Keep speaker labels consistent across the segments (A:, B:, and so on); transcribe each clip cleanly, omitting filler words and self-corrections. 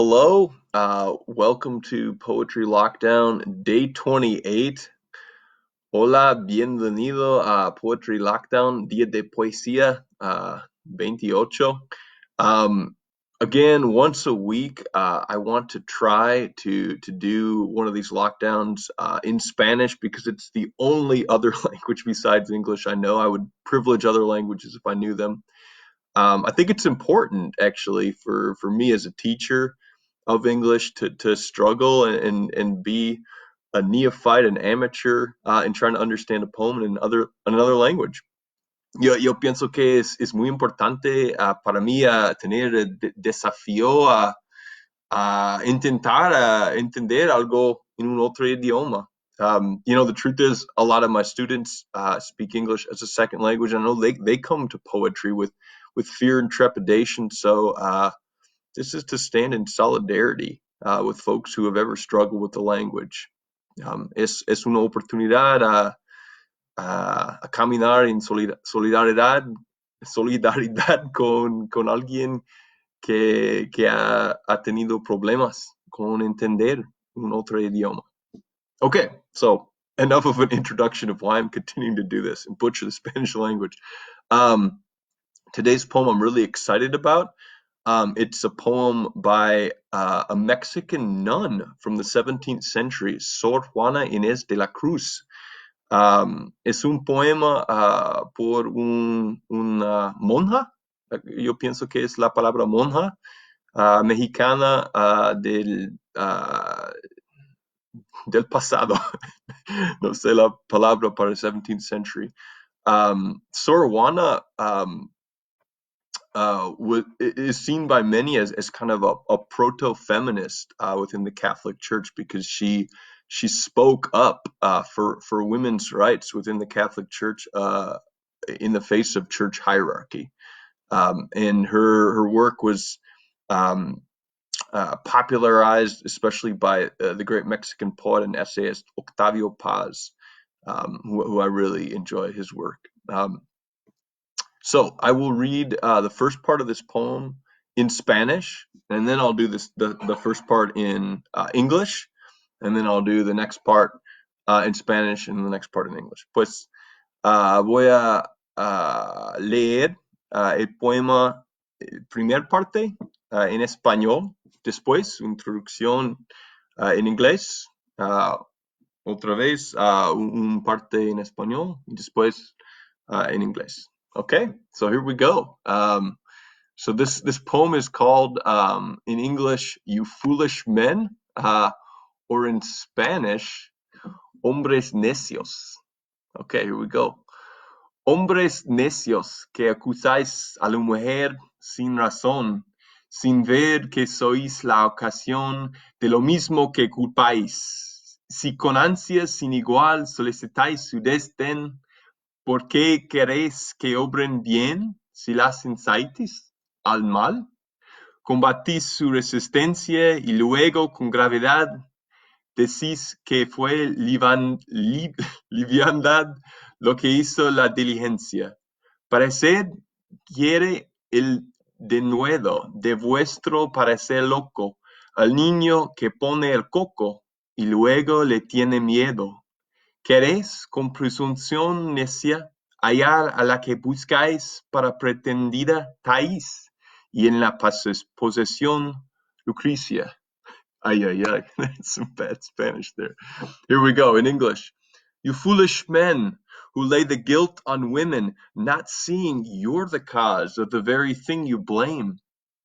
A: Hello. Welcome to Poetry Lockdown, day 28. Hola, bienvenido a Poetry Lockdown, Día de Poesía 28. Um, Again, once a week, I want to try to do one of these lockdowns in Spanish because it's the only other language besides English I know. I would privilege other languages if I knew them. I think it's important actually for me as a teacher of English to struggle and be a neophyte, an amateur in trying to understand a poem in another language. Yo pienso que es muy importante para mí tener el desafío a intentar entender algo en un otro idioma. The truth is, a lot of my students speak English as a second language. I know they come to poetry with fear and trepidation. So this is to stand in solidarity with folks who have ever struggled with the language. Es una oportunidad a caminar en solidaridad con alguien que ha tenido problemas con entender un otro idioma. Okay, so enough of an introduction of why I'm continuing to do this and butcher the Spanish language. Today's poem I'm really excited about. It's a poem by a Mexican nun from the 17th century, Sor Juana Inés de la Cruz. Es un poema por una monja, yo pienso que es la palabra monja, mexicana del pasado. No sé la palabra para el 17th century. Sor Juana is seen by many as kind of a proto-feminist within the Catholic Church because she spoke up for women's rights within the Catholic Church in the face of church hierarchy. And her work was popularized especially by the great Mexican poet and essayist Octavio Paz, who I really enjoy his work. So I will read the first part of this poem in Spanish, and then I'll do the first part in English, and then I'll do the next part in Spanish and the next part in English. Pues voy a leer el poema, primer parte en español, después introducción en inglés, otra vez un parte en español y después in English. Okay, so here we go. So this poem is called in English, "You Foolish Men," or in Spanish, "Hombres Necios." Okay, here we go. Hombres necios que acusáis a la mujer sin razón, sin ver que sois la ocasión de lo mismo que culpáis. Si con ansias sin igual solicitáis su desdén, ¿por qué queréis que obren bien si las incitáis al mal? Combatís su resistencia y luego con gravedad decís que fue liviandad lo que hizo la diligencia. Parecer quiere el denuedo de vuestro parecer loco al niño que pone el coco y luego le tiene miedo. ¿Queréis con presunción necia hallar a la que buscáis para pretendida Thais y en la posesión Lucrecia? Ay, ay, ay, that's some bad Spanish there. Here we go in English. You foolish men who lay the guilt on women, not seeing you're the cause of the very thing you blame.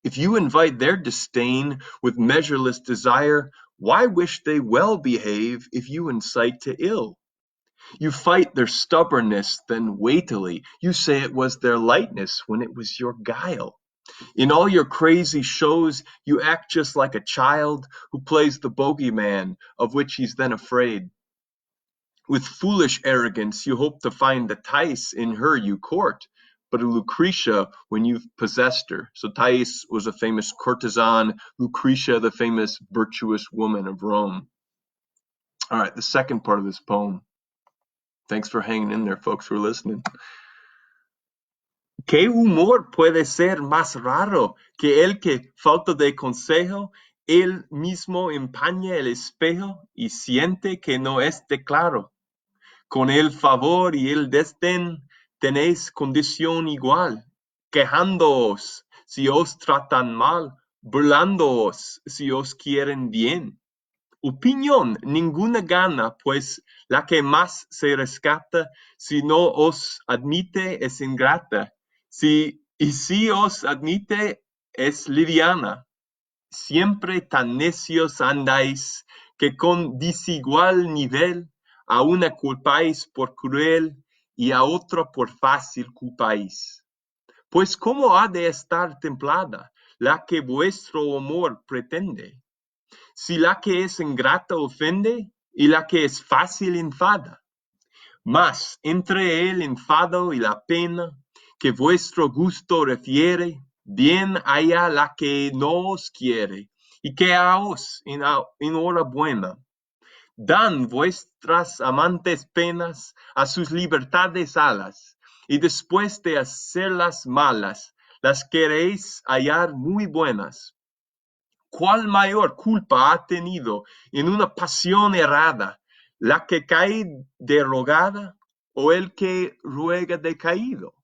A: If you invite their disdain with measureless desire, why wish they well behave if you incite to ill? You fight their stubbornness, then weightily you say it was their lightness when it was your guile. In all your crazy shows, you act just like a child who plays the bogeyman, of which he's then afraid. With foolish arrogance, you hope to find the Thais in her you court, but a Lucretia when you've possessed her. So Thais was a famous courtesan, Lucretia the famous virtuous woman of Rome. All right, the second part of this poem. Thanks for hanging in there, folks, who are listening. ¿Qué humor puede ser más raro que el que, falta de consejo, él mismo empaña el espejo y siente que no esté claro. Con el favor y el desdén tenéis condición igual, quejándoos si os tratan mal, burlándoos si os quieren bien. Opinión ninguna gana, pues la que más se rescata, si no os admite es ingrata, y si os admite es liviana. Siempre tan necios andáis, que con desigual nivel a una culpáis por cruel y a otra por fácil culpáis. Pues ¿cómo ha de estar templada la que vuestro amor pretende? Si la que es ingrata ofende y la que es fácil enfada. Mas entre el enfado y la pena que vuestro gusto refiere, bien haya la que no os quiere, y que a os enhorabuena. Dan vuestras amantes penas a sus libertades alas, y después de hacerlas malas, las queréis hallar muy buenas. ¿Cuál mayor culpa ha tenido en una pasión errada, la que cae derogada o el que ruega decaído?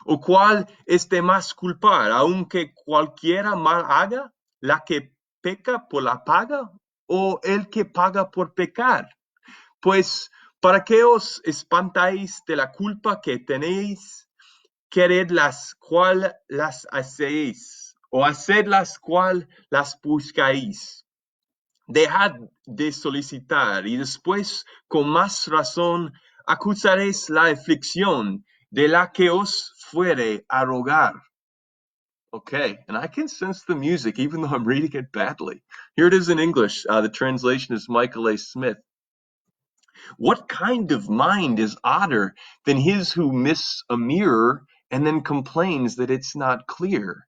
A: ¿O cuál es de más culpar, aunque cualquiera mal haga, la que peca por la paga o el que paga por pecar? Pues, ¿para qué os espantáis de la culpa que tenéis? Quered las cual las hacéis, o haced las cual las buscáis. Dejad de solicitar, y después, con más razón, acusaréis la aflicción de la que os fuere a rogar. Okay, and I can sense the music even though I'm reading it badly. Here it is in English. The translation is Michael A. Smith. What kind of mind is odder than his who miss a mirror and then complains that it's not clear?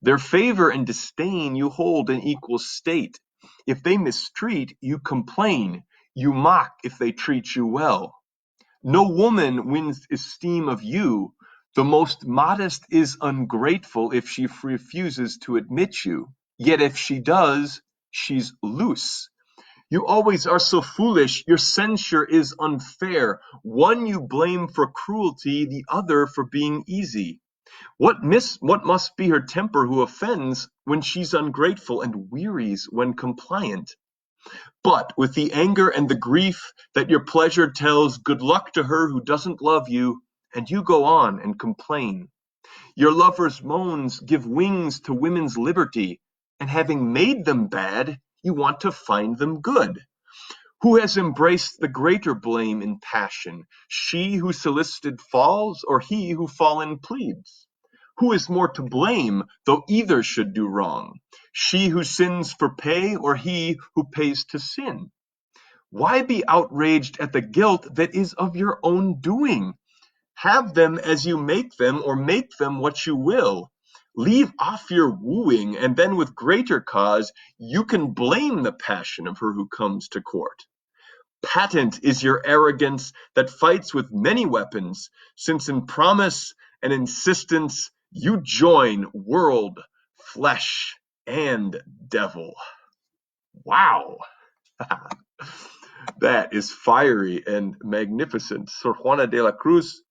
A: Their favor and disdain you hold in equal state. If they mistreat, you complain. You mock if they treat you well. No woman wins esteem of you. The most modest is ungrateful if she refuses to admit you. Yet if she does, she's loose. You always are so foolish, your censure is unfair. One you blame for cruelty, the other for being easy. What must be her temper who offends when she's ungrateful and wearies when compliant? But with the anger and the grief that your pleasure tells, good luck to her who doesn't love you, and you go on and complain. Your lover's moans give wings to women's liberty, and having made them bad, you want to find them good. Who has embraced the greater blame in passion, she who solicited falls, or he who fallen pleads? Who is more to blame, though either should do wrong? She who sins for pay, or he who pays to sin? Why be outraged at the guilt that is of your own doing? Have them as you make them, or make them what you will. Leave off your wooing, and then with greater cause you can blame the passion of her who comes to court. Patent is your arrogance that fights with many weapons, since in promise and insistence you join world, flesh, and devil. Wow. That is fiery and magnificent. Sor Juana de la Cruz,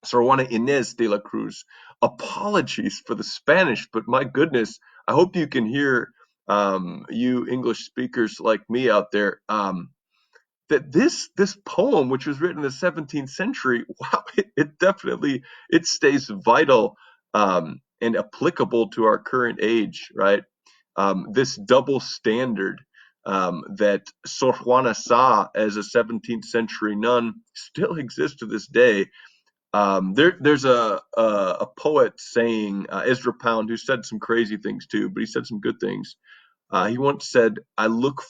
A: Sor Juana Inés de la Cruz. Apologies for the Spanish, but my goodness, I hope you can hear, you English speakers like me out there, that this poem, which was written in the 17th century, wow, it definitely it stays vital, and applicable to our current age, right? This double standard, that Sor Juana saw as a 17th century nun still exists to this day. There's a poet saying, Ezra Pound, who said some crazy things too, but he said some good things. He once said, I look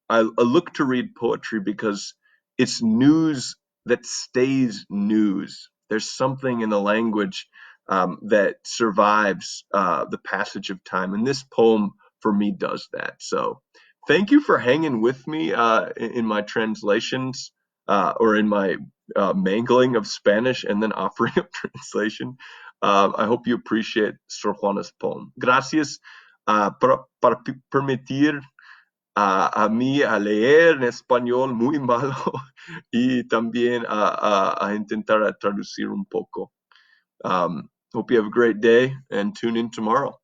A: to read poetry because it's news that stays news. There's something in the language, that survives, the passage of time, and this poem for me does that. So thank you for hanging with me, in my translations, or in my, mangling of Spanish and then offering up translation. I hope you appreciate Sor Juana's poem. Gracias. para permitir a mí a leer en español muy malo y también a intentar a traducir un poco. Hope you have a great day and tune in tomorrow.